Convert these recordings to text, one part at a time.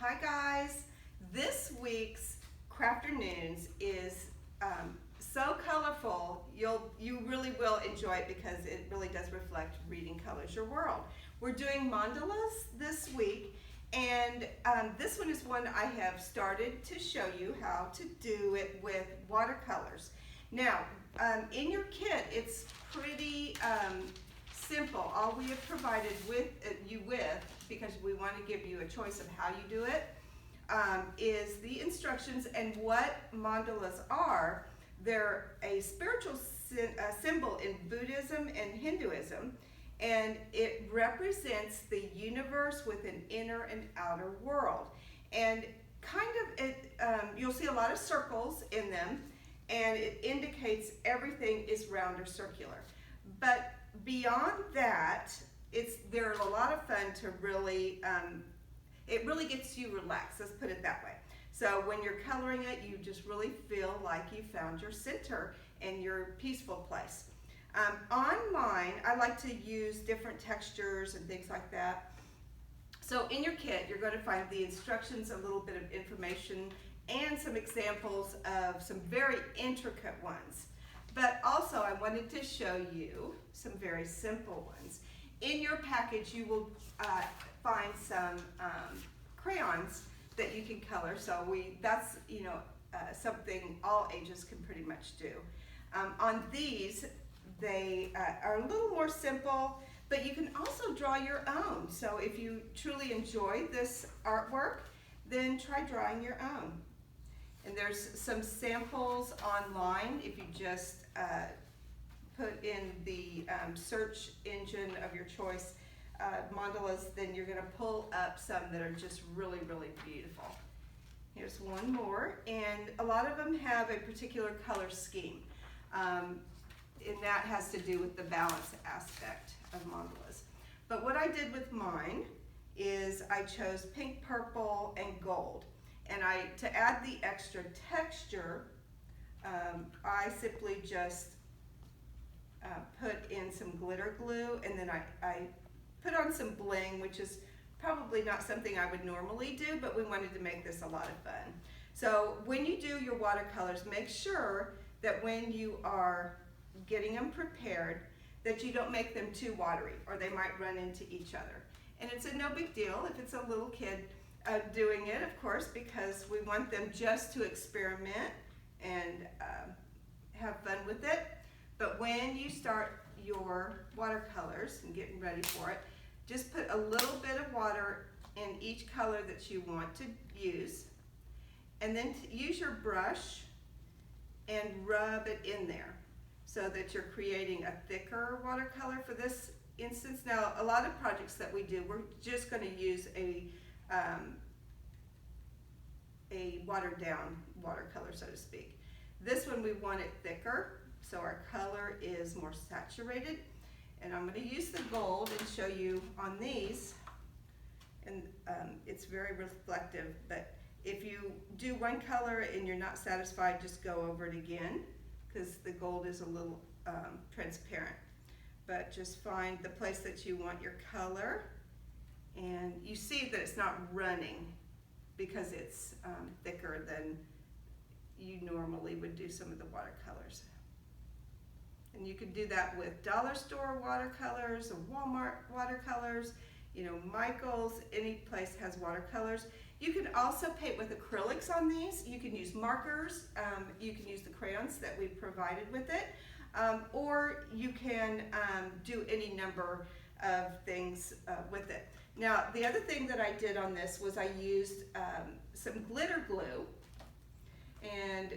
Hi guys, this week's Crafternoons is so colorful, you really will enjoy it because it really does reflect Reading Colors Your World. We're doing mandalas this week, and this one is one I have started to show you how to do it with watercolors. Now, in your kit, it's pretty simple. All we have provided you with, because we want to give you a choice of how you do it, is the instructions and what mandalas are. They're a spiritual symbol in Buddhism and Hinduism, and it represents the universe with an inner and outer world. And you'll see a lot of circles in them, and it indicates everything is round or circular. But beyond that, they're a lot of fun to really, it really gets you relaxed, let's put it that way. So when you're coloring it, you just really feel like you found your center and your peaceful place. On mine, I like to use different textures and things like that. So in your kit, you're going to find the instructions, a little bit of information, and some examples of some very intricate ones. But also, I wanted to show you some very simple ones. In your package, you will find some crayons that you can color. So that's something all ages can pretty much do. On these, they are a little more simple, but you can also draw your own. So if you truly enjoy this artwork, then try drawing your own. And there's some samples online. If you just put in the search engine of your choice, mandalas, then you're going to pull up some that are just really, really beautiful. Here's one more, and a lot of them have a particular color scheme, and that has to do with the balance aspect of mandalas. But what I did with mine is I chose pink, purple, and gold. And to add the extra texture, I simply just put in some glitter glue, and then I put on some bling, which is probably not something I would normally do, but we wanted to make this a lot of fun. So when you do your watercolors, make sure that when you are getting them prepared, that you don't make them too watery, or they might run into each other. And it's no big deal if it's a little kid doing it, of course, because we want them just to experiment and have fun with it. But when you start your watercolors and getting ready for it, just put a little bit of water in each color that you want to use, and then use your brush and rub it in there so that you're creating a thicker watercolor for this instance. Now, a lot of projects that we do, we're just going to use a watered down watercolor, so to speak. This one we want it thicker, so our color is more saturated. And I'm going to use the gold and show you on these, and it's very reflective, but if you do one color and you're not satisfied, just go over it again, because the gold is a little transparent. But just find the place that you want your color, and you see that it's not running because it's thicker than you normally would do some of the watercolors. And you can do that with dollar store watercolors or Walmart watercolors, Michael's, any place has watercolors. You can also paint with acrylics on these. You can use markers, you can use the crayons that we provided with it, or you can do any number of things with it. Now, the other thing that I did on this was I used some glitter glue, and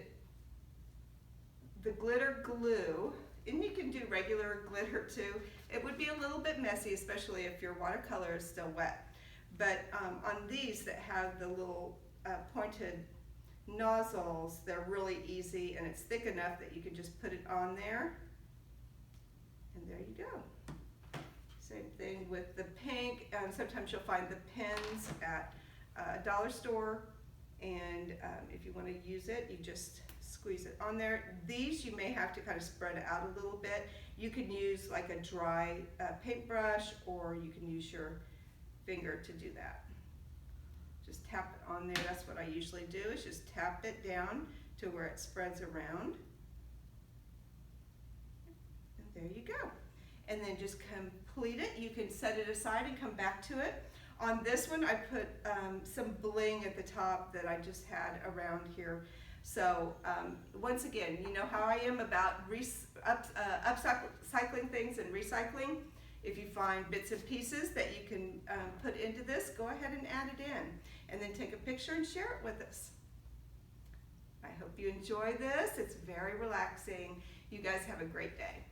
the glitter glue, and you can do regular glitter too. It would be a little bit messy, especially if your watercolor is still wet. But on these that have the little pointed nozzles, they're really easy, and it's thick enough that you can just put it on there, and there you go. Same thing with the pink. Sometimes you'll find the pens at a dollar store, and if you want to use it, you just squeeze it on there. These you may have to kind of spread it out a little bit. You can use like a dry paintbrush, or you can use your finger to do that. Just tap it on there. That's what I usually do, is just tap it down to where it spreads around. And there you go. And then just complete it. You can set it aside and come back to it. On this one, I put some bling at the top that I just had around here. So once again, you know how I am about upcycling things and recycling. If you find bits and pieces that you can put into this, go ahead and add it in. And then take a picture and share it with us. I hope you enjoy this. It's very relaxing. You guys have a great day.